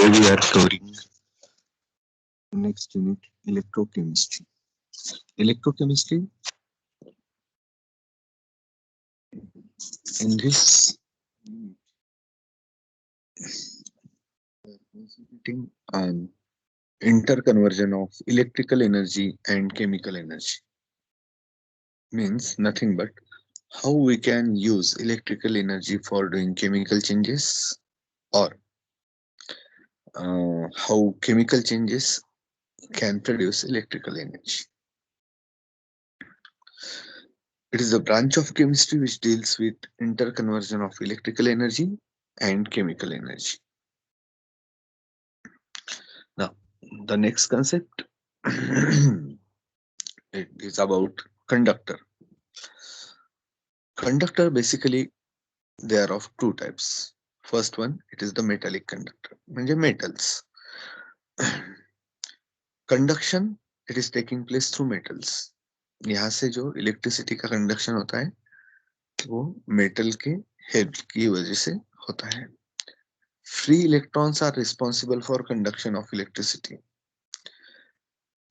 Today we are covering next unit, electrochemistry. Electrochemistry, in this concentrating on interconversion of electrical energy and chemical energy. Means nothing but how we can use electrical energy for doing chemical changes, or how chemical changes can produce electrical energy. It is a branch of chemistry which deals with interconversion of electrical energy and chemical energy. Now, the next concept it is about conductor. Conductor, basically they are of two types. First one, it is the metallic conductor, म्हणजे metals. Conduction, it is taking place through metals. यहाँ से जो electricity का conduction होता है वो metal के help की वजह से होता है. Free electrons are responsible for conduction of electricity.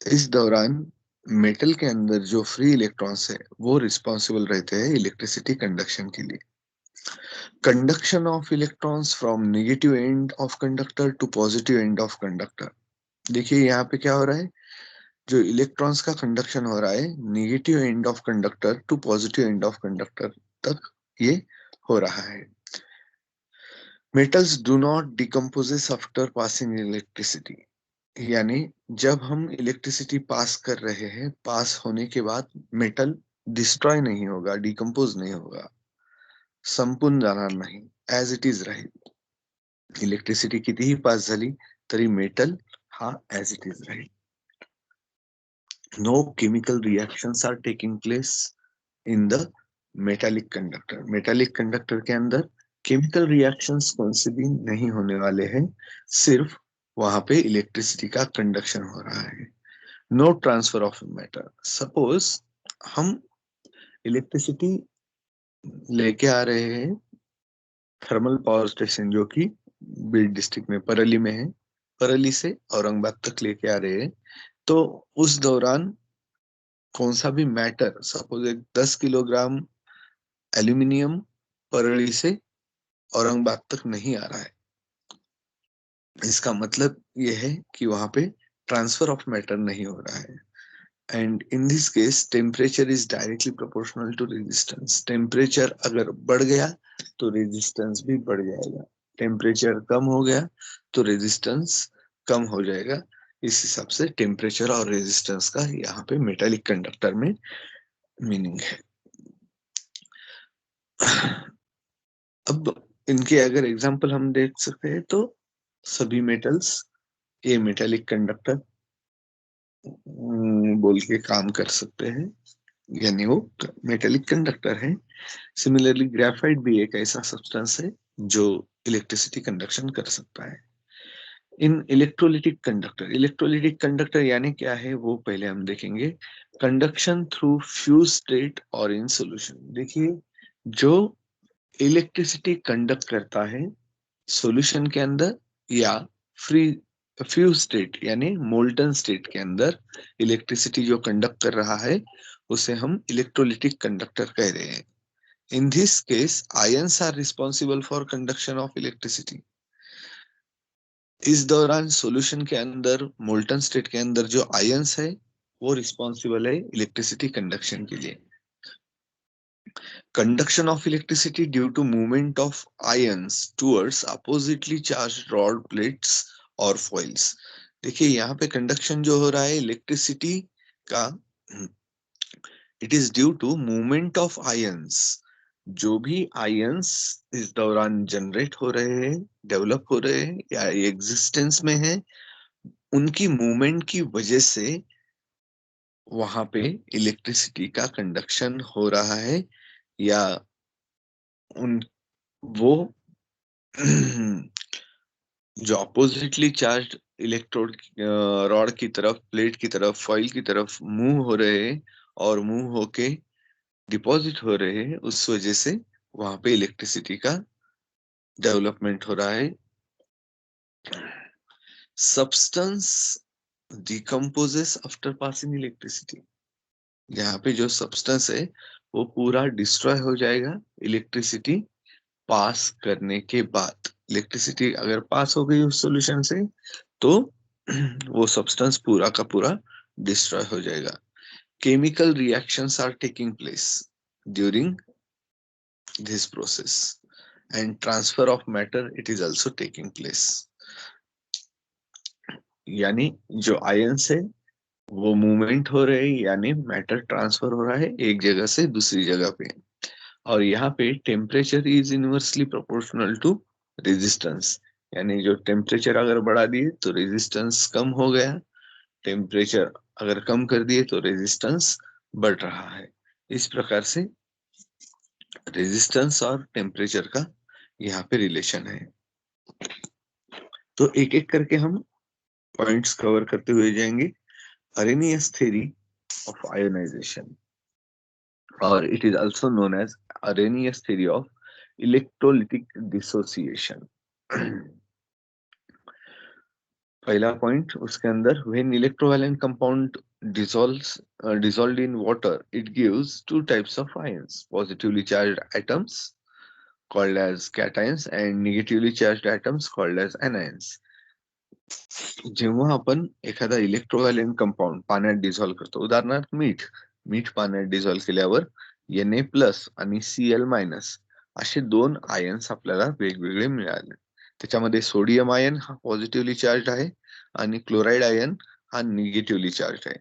इस दौरान मेटल के अंदर जो फ्री इलेक्ट्रॉन्स है वो रिस्पॉन्सिबल रहते हैं इलेक्ट्रिसिटी कंडक्शन के लिए. Conduction of electrons from negative end of conductor to positive end of conductor. देखिए यहाँ पे क्या हो रहा है, जो इलेक्ट्रॉन्स का कंडक्शन हो रहा है negative end of conductor to positive end of conductor तक ये हो रहा है. Metals do not decomposes after passing electricity. यानी जब हम इलेक्ट्रिसिटी पास कर रहे हैं, पास होने के बाद मेटल डिस्ट्रॉय नहीं होगा, डिकम्पोज नहीं होगा, संपून जाणार नाही, ऍज इट इज राहील. इलेक्ट्रिसिटी कितीही पास झाली तरी मेटल हा ऍज इट इज राहील. No chemical reactions are taking place in the metallic conductor. Metallic conductor के अंदर केमिकल रिएक्शंस कौन से भी नहीं होने वाले हैं, सिर्फ वहां पे इलेक्ट्रिसिटी का कंडक्शन हो रहा है. No transfer of matter. Suppose हम इलेक्ट्रिसिटी लेके आ रहे हैं थर्मल पावर स्टेशन जो कि बीड डिस्ट्रिक्ट में परली में है, परली से औरंगाबाद तक लेके आ रहे हैं, तो उस दौरान कौन सा भी मैटर, सपोज एक 10 किलोग्राम एल्यूमिनियम परली से औरंगाबाद तक नहीं आ रहा है. इसका मतलब यह है कि वहां पे ट्रांसफर ऑफ मैटर नहीं हो रहा है. And in this case temperature is directly proportional to resistance. Temperature अगर बढ़ गया तो रेजिस्टेंस भी बढ़ जाएगा, टेम्परेचर कम हो गया तो रेजिस्टेंस कम हो जाएगा. इस हिसाब से टेम्परेचर और रेजिस्टेंस का यहाँ पे मेटालिक कंडक्टर में मीनिंग है. अब इनके अगर एग्जांपल हम देख सकते हैं तो सभी मेटल्स ये मेटालिक कंडक्टर बोल के काम कर सकते हैं, यानी वो मेटालिक कंडक्टर है. सिमिलरली ग्रेफाइट भी एक ऐसा सब्सटेंस है जो इलेक्ट्रिसिटी कंडक्शन कर सकता है. इन इलेक्ट्रोलिटिक कंडक्टर यानी क्या है वो पहले हम देखेंगे. कंडक्शन थ्रू फ्यूज स्टेट और इन सोल्यूशन. देखिए जो इलेक्ट्रिसिटी कंडक्ट करता है सॉल्यूशन के अंदर या फ्री फ्यूज स्टेट यानी मोल्टन स्टेट के अंदर इलेक्ट्रिसिटी जो कंडक्ट कर रहा है उसे हम इलेक्ट्रोलिटिक कंडक्टर कह रहे हैं. In this case ions are responsible for conduction of electricity. इस दौरान सॉल्यूशन के अंदर मोल्टन स्टेट के अंदर जो आयंस है वो रिस्पॉन्सिबल है इलेक्ट्रिसिटी कंडक्शन के लिए. Conduction of electricity due to movement of ions towards oppositely charged rod plates or foils. देखिए यहाँ पे कंडक्शन जो हो रहा है इलेक्ट्रिसिटी का, it is due to movement of ions. जो भी आयंस इस दौरान जनरेट हो रहे हैं, डेवलप हो रहे हैं या एग्जिस्टेंस में है, उनकी मूवमेंट की वजह से वहां पे इलेक्ट्रिसिटी का कंडक्शन हो रहा है, या उन वो जो अपोजिटली चार्ज इलेक्ट्रोड रॉड की तरफ, प्लेट की तरफ, फॉइल की तरफ मूव हो रहे हैं और मूव होके डिपॉजिट हो रहे हैं, उस वजह से वहां पे इलेक्ट्रिसिटी का डेवलपमेंट हो रहा है. substance decomposes after passing electricity. यहाँ पे जो सब्सटेंस है वो पूरा डिस्ट्रॉय हो जाएगा इलेक्ट्रिसिटी पास करने के बाद। इलेक्ट्रिसिटी अगर पास हो गई उस सॉल्यूशन से तो वो सब्सटेंस पूरा का पूरा डिस्ट्रॉय हो जाएगा। Chemical reactions are taking place during this process and transfer of matter it is also taking place। यानी जो आयंस है वो मूवमेंट हो रहे हैं, यानी मैटर ट्रांसफर हो रहा है एक जगह से दूसरी जगह पे। और यहाँ पे temperature is inversely proportional to resistance, यानी जो टेम्परेचर अगर बढ़ा दिए तो रेजिस्टेंस कम हो गया, टेम्परेचर अगर कम कर दिए तो रेजिस्टेंस बढ़ रहा है। इस प्रकार से रेजिस्टेंस और टेम्परेचर का यहाँ पे रिलेशन है। तो एक एक करके हम पॉइंट्स कवर करते हुए जाएंगे। Arrhenius theory of ionization, or it is also known as Arrhenius theory of electrolytic dissociation। पहला पॉइंट उसके अंदर, when electrovalent compound dissolved in water, it gives two types of ions, positively charged atoms called as cations and negatively charged atoms called as anions। जेव्हा आपण एखादा इलेक्ट्रोव्हॅलेंट compound पाण्यात dissolve करतो, उदाहरणार्थ मीठ पाण्यात डिझॉल्व्ह केल्यावर Na+ आणि Cl- असे दोन आयन्स आपल्याला वेगवेगळे मिळाले। त्याच्यामध्ये सोडियम आयन हा पॉझिटिव्हली चार्ज आहे आणि क्लोराइड आयन हा निगेटिव्हली चार्ज आहे।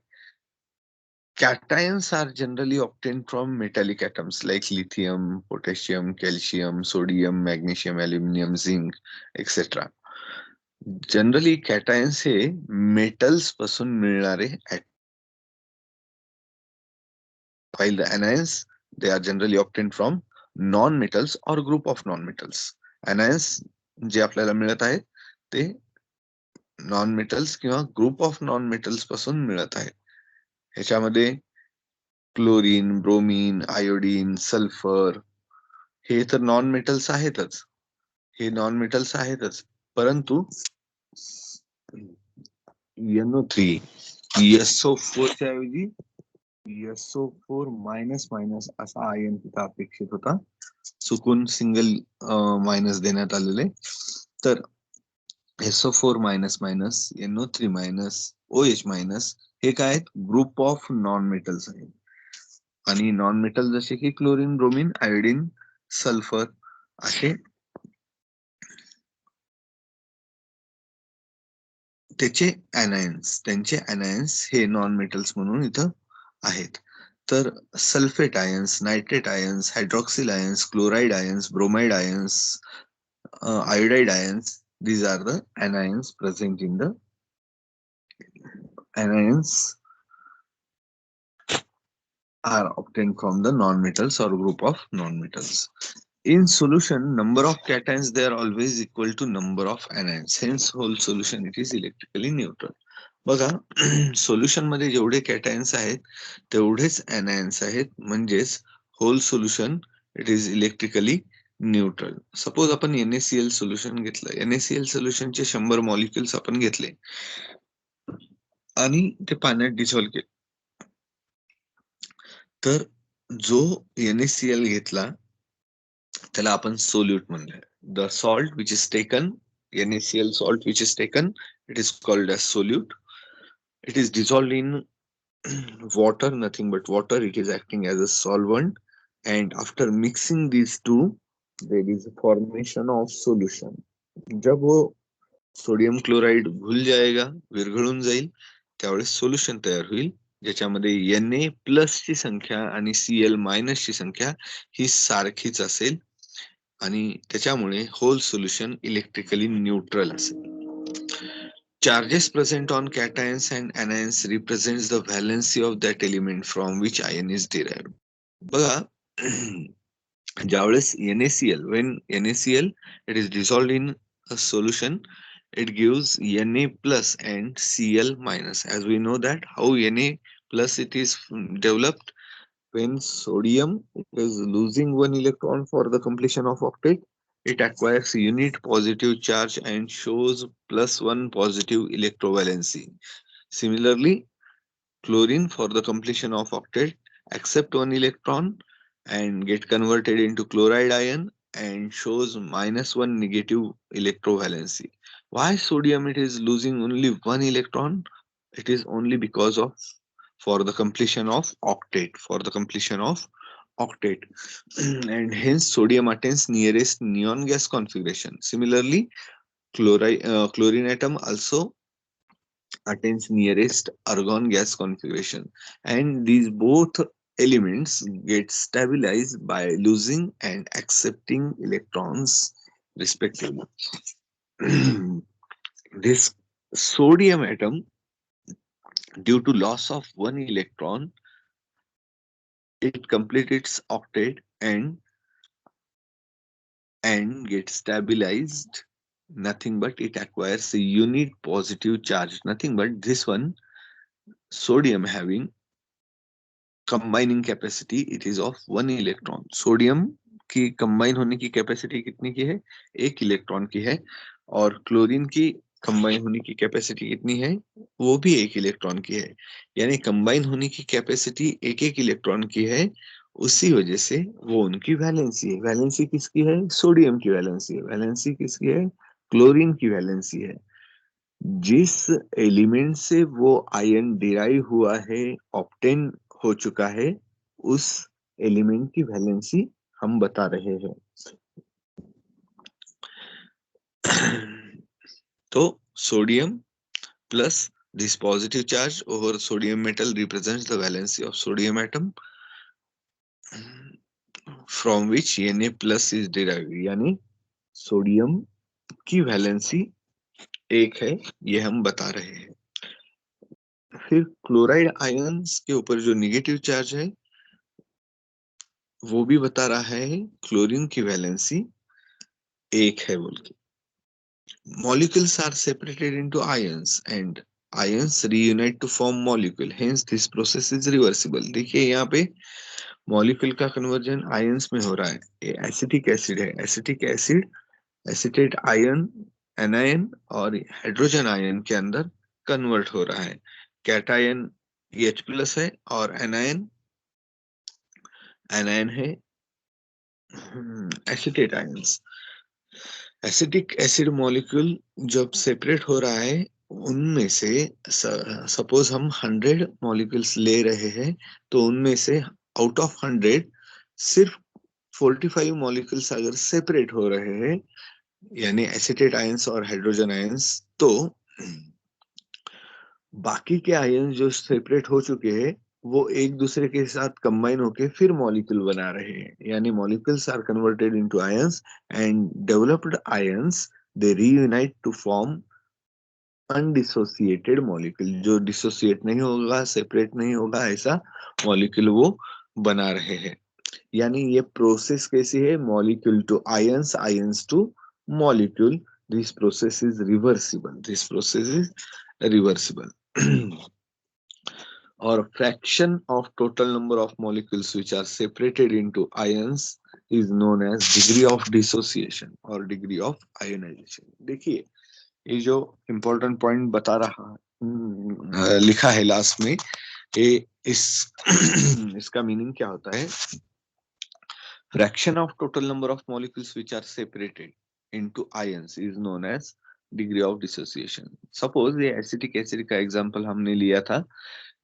Cations are generally obtained from metallic atoms like lithium, potassium, calcium, sodium, magnesium, aluminum, zinc, etc. Generally cations हे मेटल्स पासून मिळणारे, while the anions they are generally obtained from non metals और group of non metals. anions जे आपल्याला मिळत आहेत ते non metals किंवा ग्रुप ऑफ नॉन मेटल्स पासून मिळत आहेत। ह्याच्यामध्ये क्लोरीन, ब्रोमीन, आयोडीन, सल्फर हे तर नॉन मेटल्स आहेतच, परंतु NO3 SO4 च्या ऐवजी SO4- असा आयन तिथं अपेक्षित होता, चुकून सिंगल मायनस देण्यात आलेले। तर SO4- NO3- OH- हे काय आहेत, ग्रुप ऑफ नॉन मेटल्स आहेत। आणि नॉन मेटल जसे की क्लोरीन, ब्रोमीन, आयोडीन, सल्फर असे त्यांचे अनायन्स हे नॉन मेटल्स म्हणून इथं आहेत। तर sulphate ions, nitrate ions, hydroxyl ions, chloride ions, bromide ions, iodide ions, these are the anions present in the anions are obtained from the non-metals or group of non-metals। In solution, number of cations they are always equal to number of anions, hence whole solution it is electrically neutral। बघा solution मध्ये जेवढे cations आहेत तेवढेच anions आहेत, म्हणजेच whole solution it is electrically neutral. Suppose आपण NaCl solution घेतलं, NaCl सोल्युशनचे 100 मॉलिक्युल्स आपण घेतले आणि ते पाण्यात डिझॉल्व्ह केले, तर जो NaCl घेतला त्याला आपण सोल्यूट म्हणलं। The salt which is taken, NaCl salt which is taken, it is called as solute। It is dissolved in water, nothing but water, it is acting as a solvent, and after mixing these two there is a formation of solution। जब वो sodium chloride घुल जाएगा, विरघळून जाईल, त्यावेळेस solution तयार होईल, ज्याच्यामध्ये Na+ ची संख्या आणि Cl- ची संख्या ही सारखीच असेल आणि त्याच्यामुळे होल सोल्युशन इलेक्ट्रिकली न्यूट्रल असेल। Charges present on cations and anions represents the valency of that element from which ion is derived। बघा ज्यावेळेस NaCl, when NaCl it is dissolved in a solution, it gives Na+ and Cl-, as we know that how Na+ it is developed when sodium is losing one electron for the completion of octet, it acquires unit positive charge and shows +1 positive electrovalency. Similarly, chlorine, for the completion of octet, accept 1 electron and get converted into chloride ion and shows -1 negative electrovalency. Why sodium it is losing only 1 electron? It is only because of for the completion of octet, and hence sodium attains nearest neon gas configuration. Similarly, chlorine atom also attains nearest argon gas configuration, and these both elements get stabilized by losing and accepting electrons respectively. This sodium atom, due to loss of one electron, it completes its octet and gets stabilized. Nothing but it acquires a unit positive charge. Nothing but this one sodium having combining capacity, it is of 1 electron. Sodium की combine होने की capacity कितनी की है? 1 electron की है. और chlorine की कंबाइन होने की कैपेसिटी कितनी है? वो भी 1 इलेक्ट्रॉन की है. यानी कंबाइन होने की कैपेसिटी 1-1 इलेक्ट्रॉन की है. उसी वजह से वो उनकी वैलेंसी है. वैलेंसी किसकी है? सोडियम की वैलेंसी है. वैलेंसी किसकी है? क्लोरीन की वैलेंसी है. जिस एलिमेंट से वो आयन डिराइव हुआ है, ऑब्टेन हो चुका है, उस एलिमेंट की वैलेंसी हम बता रहे हैं. तो sodium plus this positive charge over sodium metal represents the valency of sodium atom from which Na plus is derived. यानी सोडियम की वैलेंसी 1 है, ये हम बता रहे हैं. फिर क्लोराइड आयंस के ऊपर जो नेगेटिव चार्ज है वो भी बता रहा है क्लोरीन की वैलेंसी 1 है बोल के. Molecules are separated into ions and ions reunite to form molecule. Hence this process is reversible. देखिए यहाँ पे मॉलिक्यूल का कन्वर्जन आयंस में हो रहा है. ये एसिटिक एसिड है. Acetic acid acetate ion, anion और हाइड्रोजन आयन के अंदर कन्वर्ट हो रहा है. कैटायन H+ है और एनायन है acetate ions. Acetic acid molecule जब सेपरेट हो रहा है, उनमें से सपोज हम 100 मॉलिक्यूल्स ले रहे हैं, तो उनमें से आउट ऑफ 100 सिर्फ 45 मॉलिक्यूल्स अगर सेपरेट हो रहे हैं, यानी एसिटेट आयंस और हाइड्रोजन आयंस, तो बाकी के आयंस जो सेपरेट हो चुके हैं वो एक दूसरे के साथ कंबाइन होके फिर मॉलिक्यूल बना रहे हैं. यानी molecules are converted into ions and developed ions they reunite to form undissociated molecule. जो डिसोसिएट नहीं होगा, सेपरेट नहीं होगा, ऐसा मॉलिक्यूल वो बना रहे हैं. यानी ये प्रोसेस कैसी है? Molecule to ions, ions to molecule. This process is reversible. Or fraction of total number of molecules which are separated into ions is known as degree of dissociation or degree of ionization. देखिए ये जो important point बता रहा लिखा है last में, ये इसका मीनिंग क्या होता है? Fraction of total number of molecules which are separated into ions is known as degree of dissociation. Suppose ये एसिटिक एसिड का एग्जांपल हमने लिया था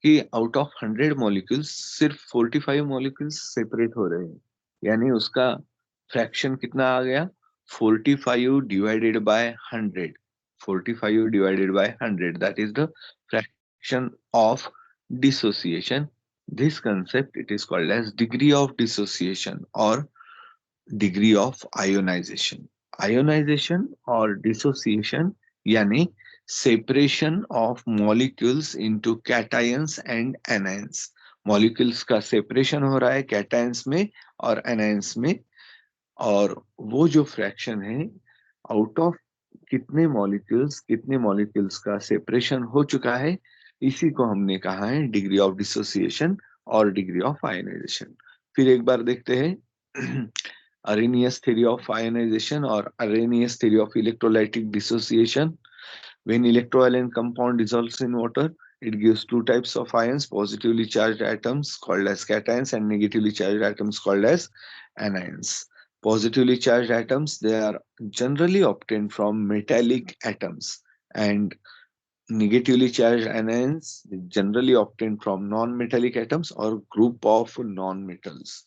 कि आउट ऑफ 100 मॉलिक्यूल्स सिर्फ 45 मॉलिक्यूल्स सेपरेट हो रहे हैं. यानी उसका फ्रैक्शन कितना आ गया? 45 divided by 100. 45 divided by 100, that is the fraction of dissociation. This concept it is called as degree of dissociation or degree of ionization. Ionization or dissociation यानी separation of molecules into cations and anions. Molecules का separation हो रहा है cations में और anions में, और वो जो fraction है out of कितने molecules का separation हो चुका है, इसी को हमने कहा है degree of dissociation और degree of ionization. फिर एक बार देखते हैं Arrhenius theory of ionization or Arrhenius theory of electrolytic dissociation. When electroalien compound dissolves in water, it gives two types of ions, positively charged atoms called as cations and negatively charged atoms called as anions. Positively charged atoms, they are generally obtained from metallic atoms, and negatively charged anions generally obtained from non-metallic atoms or group of non-metals.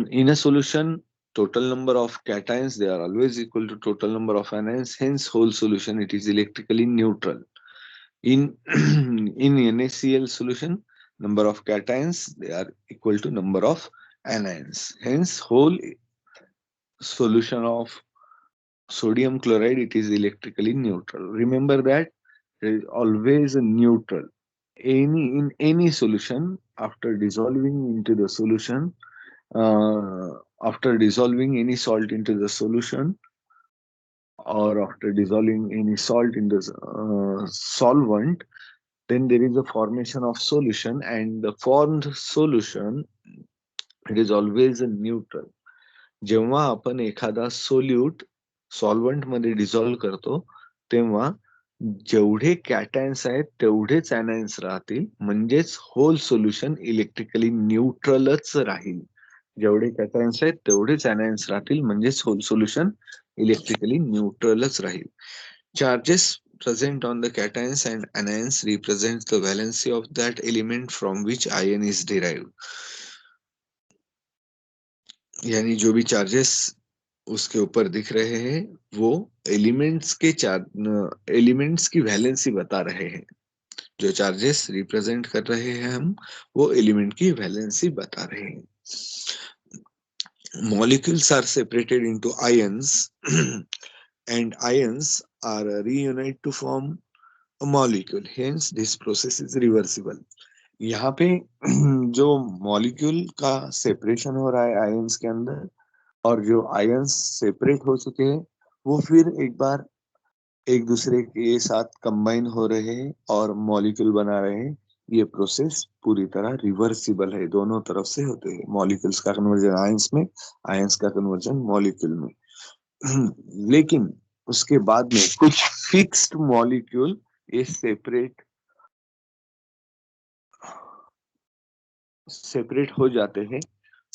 In a solution, total number of cations, they are always equal to total number of anions. Hence, whole solution, it is electrically neutral. In NaCl solution, number of cations, they are equal to number of anions. Hence, whole solution of sodium chloride, it is electrically neutral. Remember that there is always a neutral. In any solution, after dissolving into the solution, after dissolving any salt into the solution, or after dissolving any salt in the solvent, then there is a formation of solution, and the formed solution, it is always a neutral. जेव्हा आपण एखादा solute solvent मध्ये dissolve करतो तेव्हा जेवढे cations आहेत तेवढेच anions राहतील, म्हणजेच होल सोल्युशन इलेक्ट्रिकली न्यूट्रलच राहील. जेवढे कॅटायन्स आहेत तेवढेच ऍनायन्स राहतील, म्हणजेच होल सोल्युशन इलेक्ट्रिकली न्यूट्रलच राहील. Charges present on the cations and anions represents the valency of that element from which ion is derived. यानी जो भी चार्जेस उसके ऊपर दिख रहे हैं वो एलिमेंट्स की वैलेंसी बता रहे हैं. जो चार्जेस रिप्रेजेंट कर रहे हैं हम, वो एलिमेंट की वैलेंसी बता रहे हैं. Molecules are separated into ions and ions are reunited to form a molecule. Hence, this process is reversible. यहाँ पे जो मॉलिक्यूल का सेपरेशन हो रहा है आयंस के अंदर, और जो आयंस सेपरेट हो चुके हैं वो फिर एक बार एक दूसरे के साथ कंबाइन हो रहे हैं और मॉलिक्यूल बना रहे हैं. ये प्रोसेस पूरी तरह रिवर्सिबल है, दोनों तरफ से होते हैं. मॉलिक्यूल्स का कन्वर्जन आयंस में, आयंस का कन्वर्जन मॉलिक्यूल में. लेकिन उसके बाद में कुछ फिक्स्ड मॉलिक्यूल ये सेपरेट हो जाते हैं,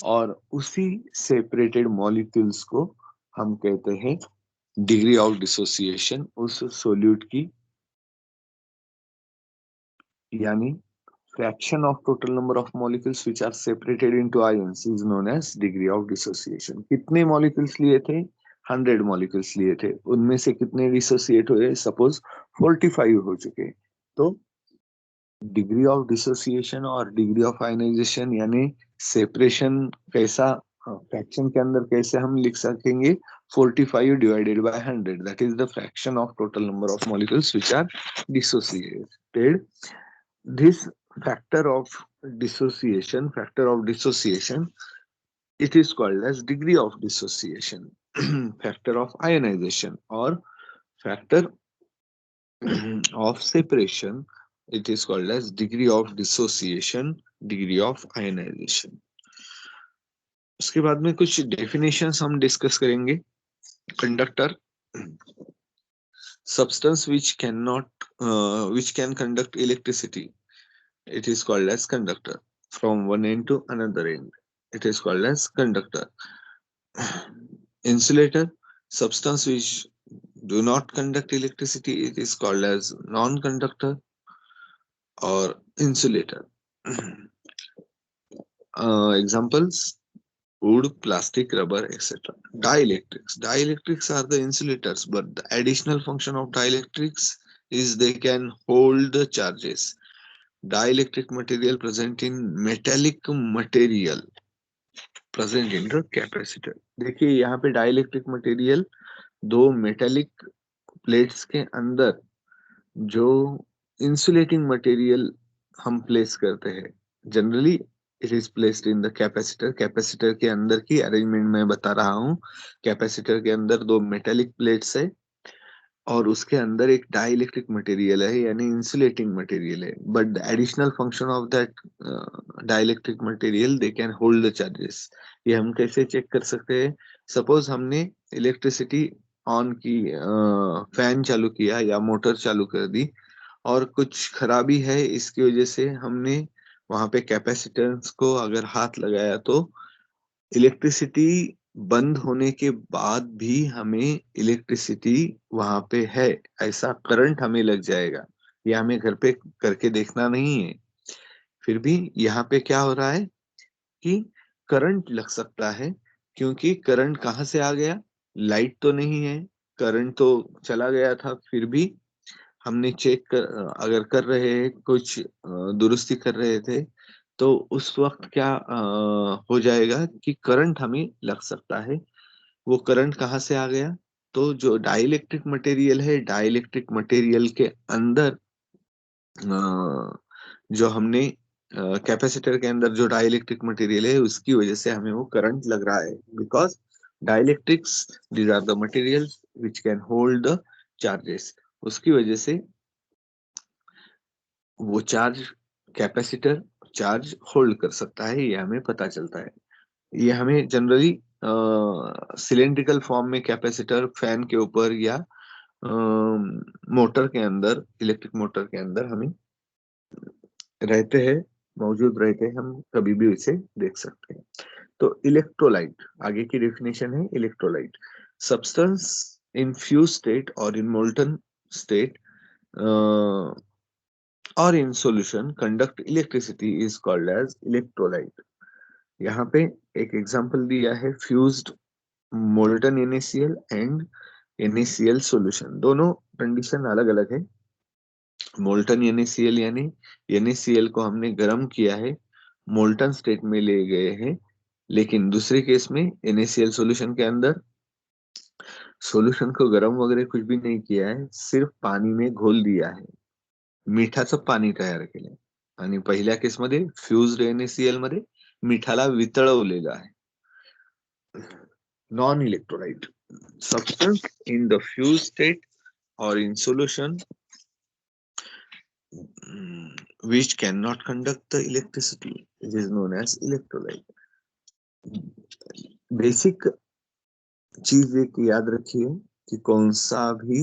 और उसी सेपरेटेड मॉलिक्यूल्स को हम कहते हैं डिग्री ऑफ डिसोसिएशन. उस सोल्यूट की, यानी fraction of total number of molecules which are separated into ions is known as degree of dissociation. कितने molecules लिए थे? 100 molecules लिए थे. उनमें से कितने dissociate हुए? Suppose 45 हो चुके. तो डिग्री ऑफ डिसोसिएशन और डिग्री ऑफ आयनाइजेशन, यानी सेपरेशन कैसा फ्रैक्शन के अंदर कैसे हम लिख सकेंगे? 45 divided by 100, that is the fraction of total number of molecules which are dissociated. This factor of dissociation, it is called as degree of dissociation. Factor of ionization or factor of separation, it is called as degree of dissociation, degree of ionization. उसके बाद में कुछ definitions हम discuss करेंगे. Conductor, substance which can conduct electricity, it is called as conductor. From one end to another end, it is called as conductor. Insulator, substance which do not conduct electricity, it is called as non-conductor or insulator. Examples: wood, plastic, rubber, etc. Dielectrics are the insulators, but the additional function of dielectrics is they can hold the charges. Dielectric material present in metallic material present in the capacitor. देखिए यहाँ पे dielectric material दो metallic plates के अंदर जो insulating material हम place करते हैं, generally it is placed in the capacitor. Capacitor के अंदर की अरेंजमेंट मैं बता रहा हूँ. कैपेसिटर के अंदर दो मेटेलिक प्लेट्स है, और उसके अंदर एक डाइलेक्ट्रिक मटेरियल है यानी इंसुलेटिंग मटेरियल है, but the additional function of that dielectric material they can hold the charges. ये हम कैसे चेक कर सकते हैं? सपोज हमने इलेक्ट्रिसिटी ऑन की, फैन चालू किया या मोटर चालू कर दी, और कुछ खराबी है, इसकी वजह से हमने वहां पे कैपेसिटेंस को अगर हाथ लगाया, तो इलेक्ट्रिसिटी बंद होने के बाद भी हमें इलेक्ट्रिसिटी वहां पे है, ऐसा करंट हमें लग जाएगा। ये हमें घर पे करके देखना नहीं है। फिर भी यहाँ पे क्या हो रहा है कि करंट लग सकता है, क्योंकि करंट कहाँ से आ गया? लाइट तो नहीं है, करंट तो चला गया था। फिर भी हमने चेक कर, अगर कर रहे हैं कुछ दुरुस्ती कर रहे थे, तो उस वक्त क्या हो जाएगा कि करंट हमें लग सकता है। वो करंट कहाँ से आ गया? तो जो डाइलेक्ट्रिक मटेरियल है, डाइलेक्ट्रिक मटेरियल के अंदर जो हमने कैपेसिटर के अंदर जो डाइलेक्ट्रिक मटेरियल है, उसकी वजह से हमें वो करंट लग रहा है। Because dielectrics, these are the materials which can hold the charges. उसकी वजह से वो चार्ज, कैपेसिटर चार्ज होल्ड कर सकता है, ये हमें पता चलता है। ये हमें जनरली सिलेंड्रिकल फॉर्म में कैपेसिटर फैन के ऊपर या मोटर के अंदर, इलेक्ट्रिक मोटर के अंदर हमें रहते हैं, मौजूद रहते हैं, हम कभी भी उसे देख सकते हैं। तो इलेक्ट्रोलाइट, आगे की डेफिनेशन है electrolyte: substance in fuse state और इन मोल्टन स्टेट और in solution conduct electricity is called as electrolyte. यहाँ पे एक एग्जांपल दिया है, fused molten NaCl and NaCl solution. दोनों कंडीशन अलग अलग है। मोल्टन NaCl यानी NaCl को हमने गर्म किया है, मोल्टन स्टेट में ले गए हैं। लेकिन दूसरे केस में NaCl सॉल्यूशन के अंदर सॉल्यूशन को गर्म वगैरह कुछ भी नहीं किया है, सिर्फ पाणी में घोल दिया आहे, मिठाचं पाणी तयार केलंय। आणि पहिल्या केसमध्ये फ्युज्ड NaCl मध्ये मिठाला वितळवलेलं आहे. Non electrolyte: substance in the fused state or in solution which cannot conduct the electricity, it is known as electrolyte. Basic चीज एक याद रखिए कि कौन सा भी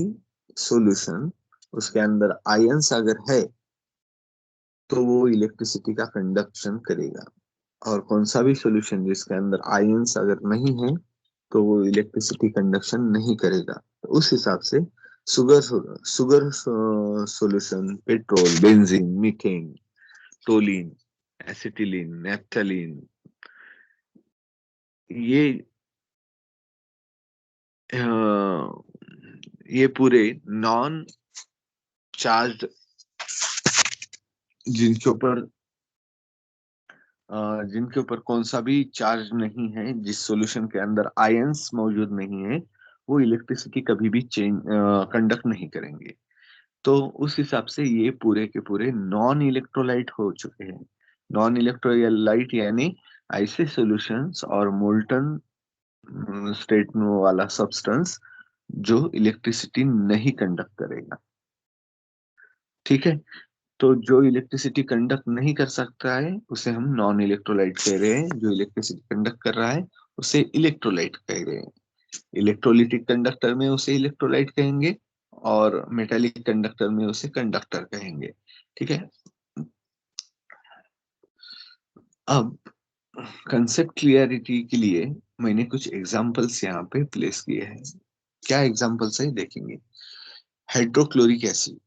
सॉल्यूशन, उसके अंदर आयंस अगर है तो वो इलेक्ट्रिसिटी का कंडक्शन करेगा, और कौन सा भी सॉल्यूशन जिसके अंदर आयंस अगर नहीं है तो वो इलेक्ट्रिसिटी कंडक्शन नहीं करेगा। तो उस हिसाब से sugar sugar solution, petrol, benzene, methane, toluene, acetylene, naphthalene, ये ये पूरे नॉन चार्ज, जिनके ऊपर जिनके ऊपर कौन सा भी चार्ज नहीं है, जिस सॉल्यूशन के अंदर आयंस मौजूद नहीं है, वो इलेक्ट्रिसिटी कभी भी चेंज कंडक्ट नहीं करेंगे। तो उस हिसाब से ये पूरे के पूरे नॉन इलेक्ट्रोलाइट हो चुके हैं। नॉन इलेक्ट्रोलाइट यानी ऐसे सॉल्यूशंस और मोल्टन स्टेट वाला सब्सटेंस जो इलेक्ट्रिसिटी नहीं कंडक्ट करेगा। ठीक है, तो जो इलेक्ट्रिसिटी कंडक्ट नहीं कर सकता है उसे हम नॉन इलेक्ट्रोलाइट कह रहे हैं, जो इलेक्ट्रिसिटी कंडक्ट कर रहा है उसे इलेक्ट्रोलाइट कह रहे हैं। इलेक्ट्रोलिटिक कंडक्टर में उसे इलेक्ट्रोलाइट कहेंगे, और मेटालिक कंडक्टर में उसे कंडक्टर कहेंगे। ठीक है, अब कंसेप्ट क्लियरिटी के लिए मैंने कुछ एग्जांपल्स यहाँ पे प्लेस किए हैं। क्या एग्जांपल्स है देखेंगे? Hydrochloric acid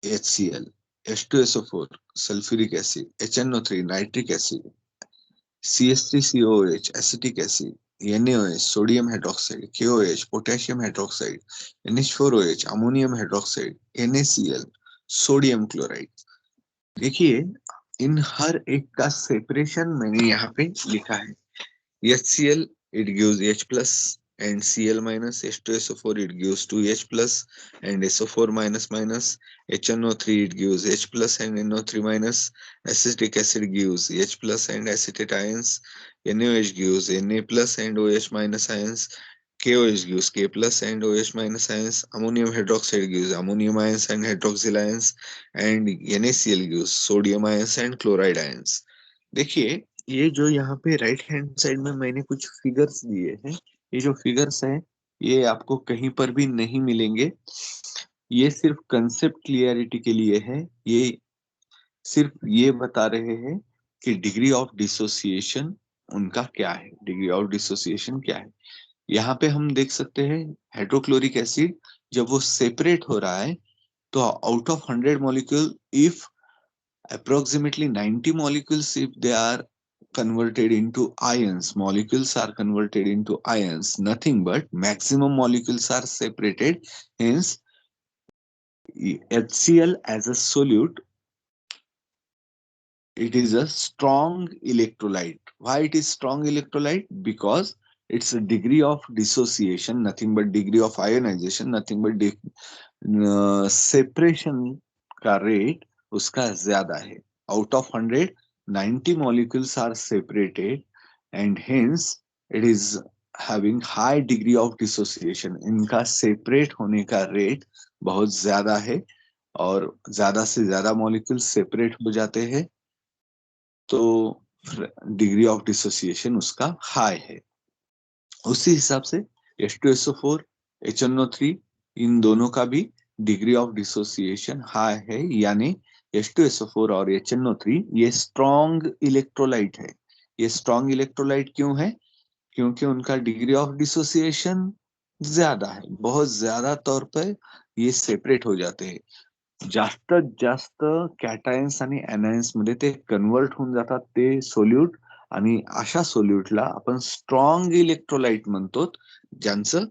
HCl, H2SO4 sulphuric acid, HNO3 nitric acid, CH3COOH acetic acid, NaOH sodium hydroxide, KOH potassium hydroxide, NH4OH ammonium hydroxide, NaCl sodium chloride. देखिए, इन हर एक का सेपरेशन मैंने यहाँ पे लिखा है। HCl it gives H plus and Cl minus, H2SO4 it gives 2H plus and SO4 minus minus, HNO3 it gives H plus and NO3 minus, acetic acid gives H plus and acetate ions, NaOH gives Na plus and OH minus ions, KOH gives K plus and OH minus ions. Ammonium hydroxide gives ammonium ions and hydroxyl ions, and NaCl gives sodium ions and chloride ions. देखिए, ये जो यहाँ पे right hand side में मैंने कुछ figures दिए हैं, ये जो फिगर्स हैं ये आपको कहीं पर भी नहीं मिलेंगे। ये सिर्फ कंसेप्ट क्लियरिटी के लिए है। ये सिर्फ ये बता रहे हैं कि डिग्री ऑफ डिसोसिएशन उनका क्या है, डिग्री ऑफ डिसोसिएशन क्या है। यहाँ पे हम देख सकते हैं हाइड्रोक्लोरिक एसिड जब वो सेपरेट हो रहा है तो out of 100 molecule, if approximately 90 molecules, if they are converted into ions, molecules are converted into ions, nothing but maximum molecules are separated. Hence HCl as a solute, it is a strong electrolyte. Why it is strong electrolyte? Because its degree of dissociation, nothing but degree of ionization, nothing but separation का rate उसका ज्यादा है। Out of 100 90 molecules are separated and hence it is having high degree of dissociation. इनका separate होने का rate बहुत ज्यादा है और ज्यादा से ज्यादा मॉलिक्यूल सेपरेट हो जाते हैं तो डिग्री ऑफ डिसोसिएशन उसका हाई है। उसी हिसाब से H2SO4, HNO3 इन दोनों का भी डिग्री ऑफ डिसोसिएशन हाई है, यानी H2SO4 और HNO3 ये स्ट्रॉन्ग इलेक्ट्रोलाइट है। ये स्ट्रॉन्ग इलेक्ट्रोलाइट क्यों है? क्योंकि उनका डिग्री ऑफ डिसोसिएशन ज्यादा है, बहुत ज्यादा तौर पर ये सेपरेट हो जाते हैं। जास्तीत जास्त कॅटायन्स आणि एनायन्स मध्ये ते कन्वर्ट होऊन जातात ते सोल्यूट, आणि अशा सोल्यूटला आपण स्ट्रॉंग इलेक्ट्रोलाइट म्हणतो, ज्यांचं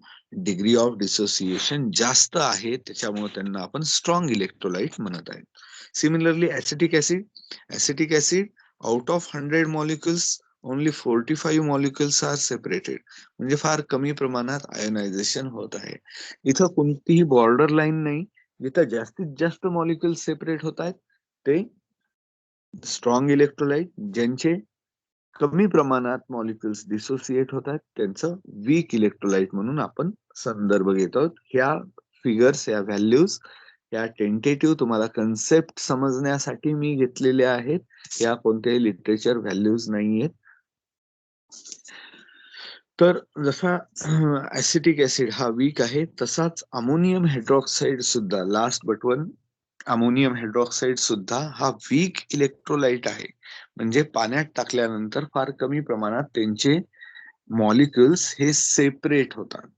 डिग्री ऑफ डिसोसिएशन जास्त आहे, त्याच्यामुळे त्यांना आपण स्ट्रॉंग इलेक्ट्रोलाइट म्हणत आहे। Similarly acetic acid out of 100 molecules only 45 molecules are separated, म्हणजे फार कमी प्रमाणात आयोनायझेशन होत आहे। इथं कोणतीही बॉर्डर लाईन नाही, जिथं जास्तीत जास्त मॉलिक्युल सेपरेट होत आहेत ते स्ट्रॉंग इलेक्ट्रोलाइट, ज्यांचे कमी प्रमाणात मॉलिक्युल्स डिसोसिएट होत आहेत त्यांचं वीक इलेक्ट्रोलाइट म्हणून आपण संदर्भ घेत आहोत। ह्या फिगर्स, या व्हॅल्यूज, या टेंटेटिव्ह तुम्हाला कन्सेप्ट समजण्यासाठी मी घेतलेले आहेत, या कोणत्याही लिटरेचर व्हॅल्यूज नाहीयेत। तर जसा ऍसिटिक ऍसिड हा वीक आहे, तसाच अमोनियम हायड्रॉक्साइड सुद्धा, last but one, ammonium hydroxide सुद्धा हा वीक इलेक्ट्रोलाइट आहे। म्हणजे पाण्यात टाकल्यानंतर फार कमी प्रमाणात त्यांचे मॉलिक्युल्स हे सेपरेट होतात।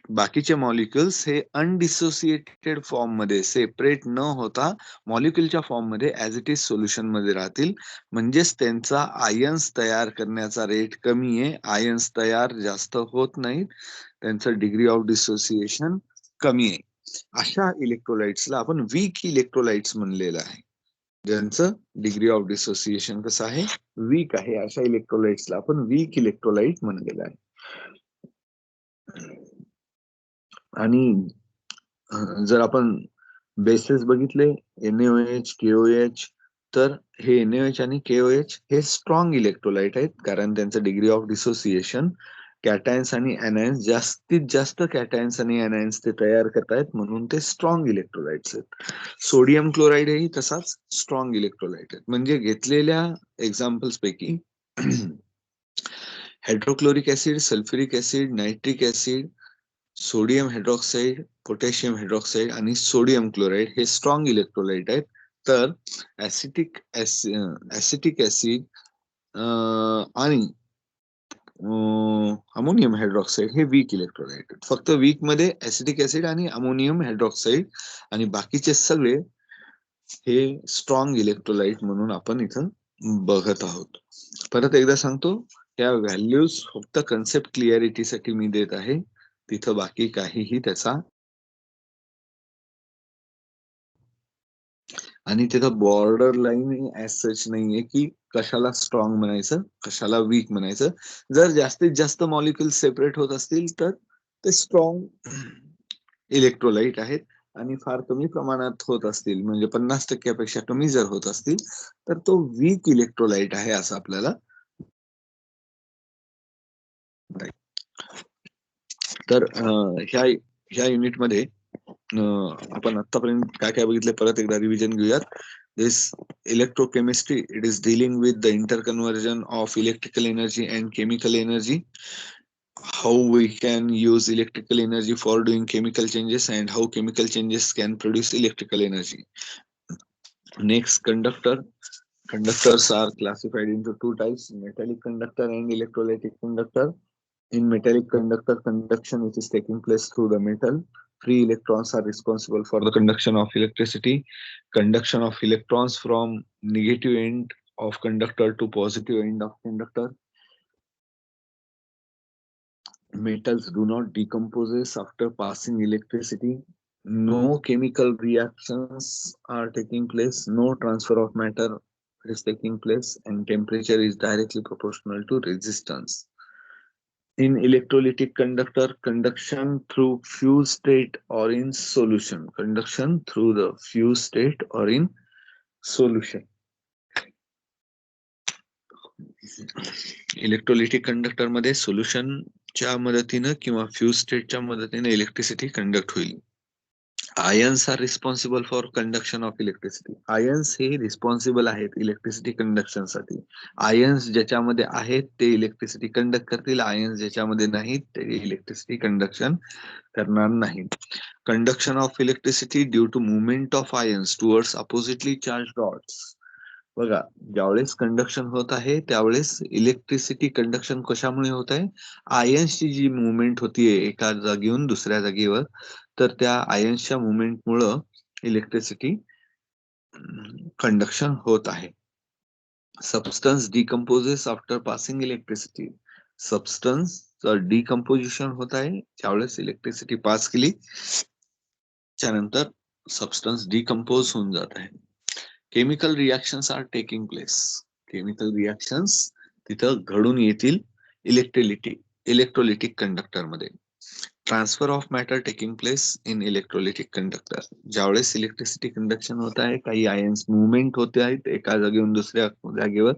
बाकीचे मॉलिक्युल्स हे अनडिसोसिएटेड फॉर्म मध्ये सेपरेट न होता मॉलिक्युलच्या फॉर्म मध्ये ऍज इट इज सोल्युशन मध्ये राहतील, म्हणजेच त्यांचा आयन्स तयार करण्याचा रेट कमी आहे, आयन्स तयार जास्त होत नाहीत, त्यांचं डिग्री ऑफ डिसोसिएशन कमी आहे। अशा इलेक्ट्रोलाइट्सला आपण वीक इलेक्ट्रोलाइट्स म्हणलेलं आहे, ज्यांचं डिग्री ऑफ डिसोसिएशन कसं आहे, वीक आहे। अशा इलेक्ट्रोलाइट्सला आपण वीक इलेक्ट्रोलाइट म्हणलेलं आहे। आणि जर आपण बेसेस बघितले NaOH, KOH, तर हे NaOH आणि KOH हे स्ट्रॉंग इलेक्ट्रोलाइट आहेत, कारण त्यांचं डिग्री ऑफ डिसोसिएशन कॅटायन्स आणि एनायन्स, जास्तीत जास्त कॅटायन्स आणि एनायन्स ते तयार करतायत, म्हणून ते स्ट्रॉंग इलेक्ट्रोलाइट्स आहेत। सोडियम क्लोराइड हेही तसाच स्ट्रॉंग इलेक्ट्रोलाइट आहेत। म्हणजे घेतलेल्या एक्झाम्पल्स पैकी hydrochloric acid, sulphuric acid, nitric acid, sodium hydroxide, potassium hydroxide आणि सोडियम क्लोराइड हे स्ट्रॉंग इलेक्ट्रोलाइट आहेत, तर ऍसिटिक ऍसिड आणि अमोनियम हायड्रॉक्साइड हे वीक इलेक्ट्रोलाइट आहेत। फक्त वीक मध्ये ऍसिटिक ऍसिड आणि अमोनियम हायड्रॉक्साइड, आणि बाकीचे सगळे हे स्ट्रॉंग इलेक्ट्रोलाइट म्हणून आपण इथं बघत आहोत। परत एकदा सांगतो, या व्हॅल्यूज फक्त कन्सेप्ट क्लिअरिटीसाठी मी देत आहे, तिथं बाकी काहीही त्याचा, आणि तिथं बॉर्डर लाईन ऍज सच नाहीये की कशाला स्ट्रॉंग म्हणायचं, कशाला वीक म्हणायचं। जर जास्तीत जास्त मॉलिक्युल सेपरेट होत असतील तर ते स्ट्रॉंग इलेक्ट्रोलाइट आहेत, आणि फार कमी प्रमाणात होत असतील, म्हणजे 50% कमी जर होत असतील तर तो वीक इलेक्ट्रोलाइट आहे, असं आपल्याला तर ह्या युनिटमध्ये आपण आतापर्यंत काय काय बघितले परत एकदा रिव्हिजन घेऊयात. This electrochemistry, it is dealing with the interconversion of electrical energy and chemical energy, how we can use electrical energy for doing chemical changes and how chemical changes can produce electrical energy. Next, conductors are classified into two types: metallic conductor and electrolytic conductor. In metallic conductor, conduction which is taking place through the metal. Free electrons are responsible for the conduction of electricity. Conduction of electrons from negative end of conductor to positive end of conductor. Metals do not decompose after passing electricity. No chemical reactions are taking place. No transfer of matter is taking place, and temperature is directly proportional to resistance. In electrolytic conductor, conduction through fused state or in solution. Conduction through the fused state or in solution. Electrolytic conductor मध्ये सोल्युशनच्या मदतीने किंवा fuse स्टेटच्या मदतीने electricity conduct होईल. Ions are responsible for conduction of electricity. Ions हे responsible आहेत electricity conduction साठी. आयन्स ज्याच्यामध्ये आहेत ते इलेक्ट्रिसिटी कंडक्ट करतील, आयन्स ज्याच्यामध्ये नाहीत ते इलेक्ट्रिसिटी कंडक्शन करणार नाहीत. Conduction of electricity due to movement of ions towards oppositely charge dots. बघा, ज्यावेळेस कंडक्शन होत आहे त्यावेळेस इलेक्ट्रिसिटी कंडक्शन कशामुळे होत आहे? आयन्सची जी मुवमेंट होतीये एका जागेहून दुसऱ्या जागेवर, तर त्या आयन्सच्या मुवमेंटमुळे इलेक्ट्रिसिटी कंडक्शन होत आहे. Substance decomposes after passing electricity. Substance decomposition होत आहे ज्यावेळेस इलेक्ट्रिसिटी पास केली त्यानंतर सबस्टन्स डिकम्पोज होऊन जात आहे. Chemical reactions are taking place. Chemical reactions तिथं घडून येतील इलेक्ट्रोलिटिक कंडक्टर मध्ये. Transfer of matter taking place in electrolytic conductor. ज्यावेळेस इलेक्ट्रिसिटी कंडक्शन होत आहे, काही आयन्स मुवमेंट होते आहेत एका जागेवरून दुसऱ्या जागेवर,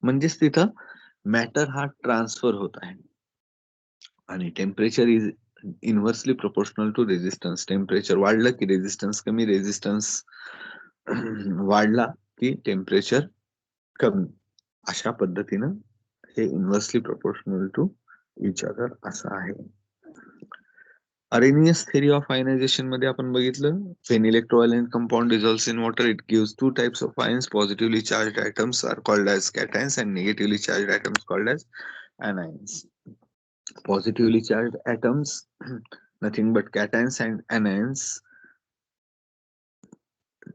म्हणजेच तिथं मॅटर हा ट्रान्सफर होत आहे. आणि temperature is inversely proportional to resistance. Temperature वाढलं की रेजिस्टन्स कमी, रेजिस्टन्स वाढला की टेम्परेचर कमी. अशा पद्धतीनं हे inversely proportional to each other असं आहे. Arrhenius theory of ionization मध्ये आपण बघितलं, when electrovalent compound dissolves in water, it gives two types of ions. Positively charged atoms are called as cations and negatively charged atoms called as anions. Positively charged atoms, nothing but cations and anions.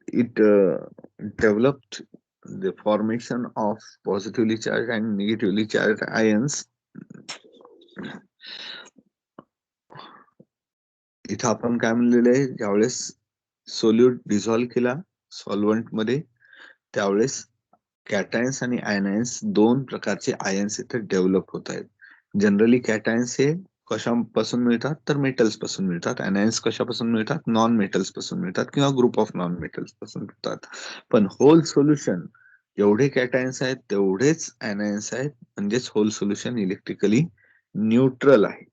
It developed the formation of positively charged and negatively charged ions. इथं आपण काय म्हणलेलं आहे, ज्यावेळेस solute dissolve केला solvent मध्ये त्यावेळेस कॅटायन्स आणि आयनायन्स दोन प्रकारचे आयन्स इथे डेव्हलप होत आहेत. जनरली कॅटायन्स हे कशापासून मिळतात तर मेटल्स पासून मिळतात. आयनायन्स कशापासून मिळतात? नॉन मेटल्स पासून मिळतात किंवा ग्रुप ऑफ नॉन मेटल्स पासून मिळतात. पण होल सोल्युशन जेवढे कॅटायन्स आहेत तेवढेच आयनायन्स आहेत, म्हणजेच होल सोल्युशन इलेक्ट्रिकली न्यूट्रल आहे.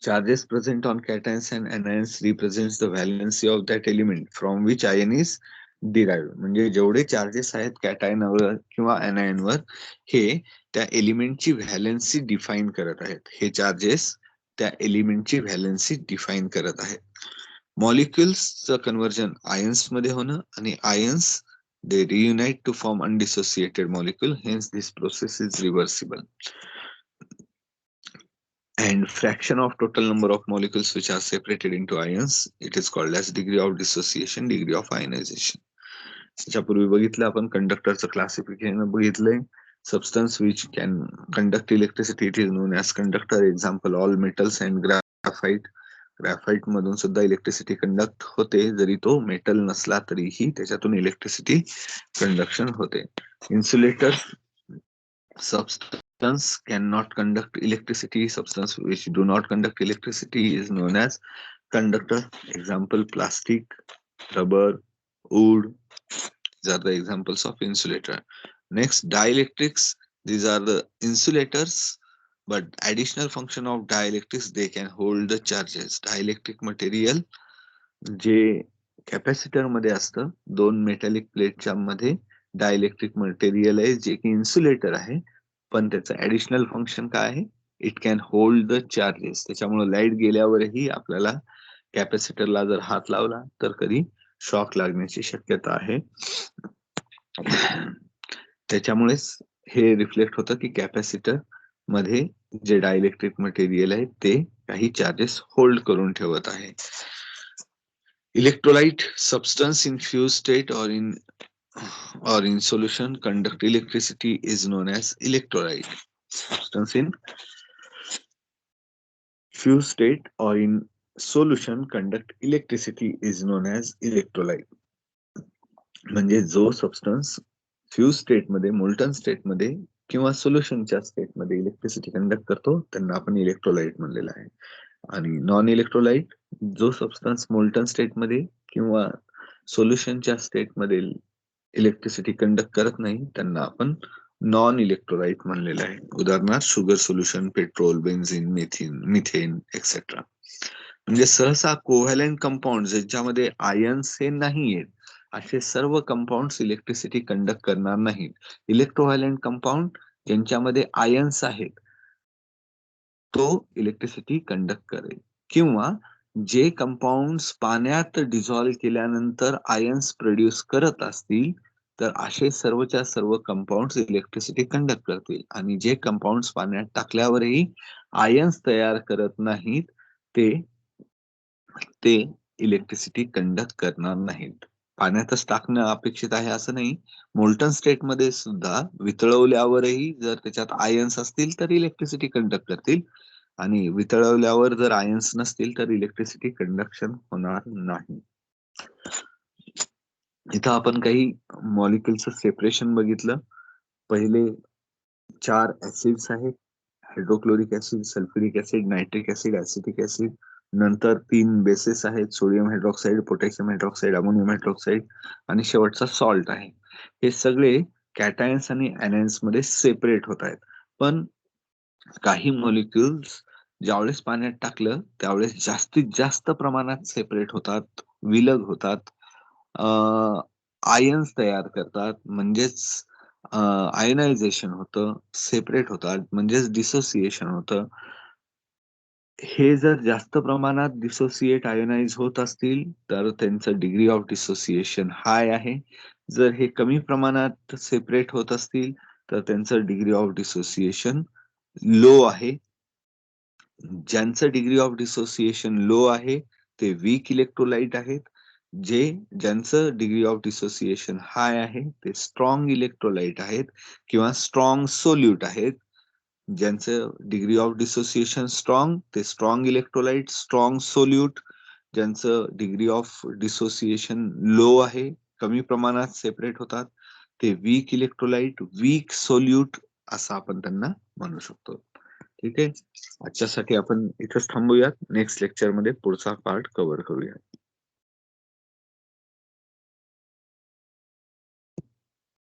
Charges present on cations and anions represents the valency of that element from which ion is derived. म्हणजे जेवढे चार्जेस आहेत कॅटायनवर किंवा एनायनवर हे त्या एलिमेंटची व्हॅलेन्सी डिफाईन करत आहेत. हे चार्जेस त्या एलिमेंटची व्हॅलेन्सी डिफाईन करत आहेत. मॉलिक्युल्सचं कन्व्हर्जन आयन्स मध्ये होणं आणि ions they reunite to form undissociated molecule, hence this process is reversible. And fraction of total number of molecules which are separated into ions, it is called as degree of dissociation, degree of ionization. त्याच्यापूर्वी बघितलं आपण कंडक्टरचं classification बघितलंय. Substance which can conduct electricity, it is known as conductor. Example, all metals and graphite. Graphite मधून सुद्धा electricity conduct होते, जरी तो metal नसला तरीही त्याच्यातून इलेक्ट्रिसिटी कंडक्शन होते. Insulator, substance cannot conduct electricity. Substance which do not conduct electricity is known as conductor. Example, plastic, rubber, wood. These are the examples of insulator. Next, dielectrics. These are the insulators but additional function of dielectrics, they can hold the charges. Dielectric material J capacitor मध्ये असतं, दोन metallic प्लेटच्या मध्ये dielectric material आहे जे की insulator आहे, पण त्याचं ऍडिशनल फंक्शन काय आहे? It can hold the charges. त्याच्यामुळे लाईट गेल्यावरही आपल्याला कॅपॅसिटरला जर हात लावला तर कधी शॉक लागण्याची शक्यता आहे. त्याच्यामुळेच हे रिफ्लेक्ट होतं की कॅपॅसिटर मध्ये जे डायइलेक्ट्रिक मटेरियल आहे ते काही चार्जेस होल्ड करून ठेवत आहे. Electrolyte substance in fused state or in solution conduct electricity is known as electrolyte. Substance in fused state or in solution conduct electricity is known as electrolyte. म्हणजे जो substance fuse state मध्ये, molten state मध्ये किंवा सोल्युशनच्या state मध्ये electricity conduct करतो त्यांना आपण electrolyte म्हणलेलं आहे. आणि नॉन इलेक्ट्रोलाइट जो सबस्टन्स मोल्टन स्टेट मध्ये किंवा सोल्युशनच्या स्टेट मध्ये इलेक्ट्रिसिटी कंडक्ट करत नाही त्यांना आपण नॉन इलेक्ट्रोलाइट म्हणलेलं आहे. उदाहरणार्थ sugar solution, petrol, benzene, methane etcetera. म्हणजे सहसा कोव्हॅलेंट कंपाऊंड ज्याच्यामध्ये आयन्स हे नाही आहेत असे सर्व कंपाऊंड्स इलेक्ट्रिसिटी कंडक्ट करणार नाहीत. इलेक्ट्रोव्हायलेंट कंपाऊंड ज्यांच्यामध्ये आयन्स आहेत तो इलेक्ट्रिसिटी कंडक्ट करेल. किंवा जे कंपाऊंड्स पाण्यात डिझॉल्व्ह केल्यानंतर आयन्स प्रोड्यूस करत असतील तर असे सर्वच्या सर्व कंपाऊंड्स इलेक्ट्रिसिटी कंडक्ट करतील. आणि जे कंपाऊंड्स पाण्यात टाकल्यावरही आयन्स तयार करत नाहीत ते इलेक्ट्रिसिटी कंडक्ट करणार नाहीत. पाण्यातच टाकणं अपेक्षित आहे असं नाही, मोल्टन स्टेट मध्ये सुद्धा वितळवल्यावरही जर त्याच्यात आयन्स असतील तर इलेक्ट्रिसिटी कंडक्ट करतील, आणि वितळवल्यावर जर आयन्स नसतील तर इलेक्ट्रिसिटी कंडक्शन होणार नाही. इथं आपण काही मॉलिक्युलचं सेपरेशन बघितलं. पहिले 4 ऍसिड्स आहेत, hydrochloric acid, sulphuric acid, nitric acid, acetic acid. नंतर 3 बेसेस आहेत, sodium hydroxide, potassium hydroxide, ammonium hydroxide आणि शेवटचा सॉल्ट आहे. हे सगळे कॅटायन्स आणि ऍनायन्स मध्ये सेपरेट होत आहेत. पण काही मॉलिक्युल्स ज्यावेळेस पाण्यात टाकलं त्यावेळेस जास्तीत जास्त प्रमाणात सेपरेट होतात, विलग होतात, आयन्स तयार करतात, म्हणजेच आयनायझेशन होतं, सेपरेट होतात म्हणजेच डिसोसिएशन होतं. हे जर जास्त प्रमाणात डिसोसिएट आयोनाइज होत असतील तर त्यांचं डिग्री ऑफ डिसोसिएशन हाय आहे. जर हे कमी प्रमाणात सेपरेट होत असतील तर त्यांचं डिग्री ऑफ डिसोसिएशन लो आहे. ज्यांचं डिग्री ऑफ डिसोसिएशन लो आहे ते वीक इलेक्ट्रोलाइट आहेत. ज्यांचं डिग्री ऑफ डिसोसिएशन हाय आहे ते स्ट्रॉंग इलेक्ट्रोलाइट आहेत किंवा स्ट्रॉंग सोल्यूट आहेत. ज्यांचं डिग्री ऑफ डिसोसिएशन स्ट्रॉंग ते स्ट्रॉंग इलेक्ट्रोलाइट, स्ट्रॉंग सोल्यूट. ज्यांचं डिग्री ऑफ डिसोसिएशन लो आहे, कमी प्रमाणात सेपरेट होतात, ते वीक इलेक्ट्रोलाइट, वीक सोल्यूट असं आपण त्यांना म्हणू शकतो. ठीक आहे, आजच्यासाठी आपण इथंच थांबूयात. नेक्स्ट लेक्चर मध्ये पुढचा पार्ट कव्हर करूया.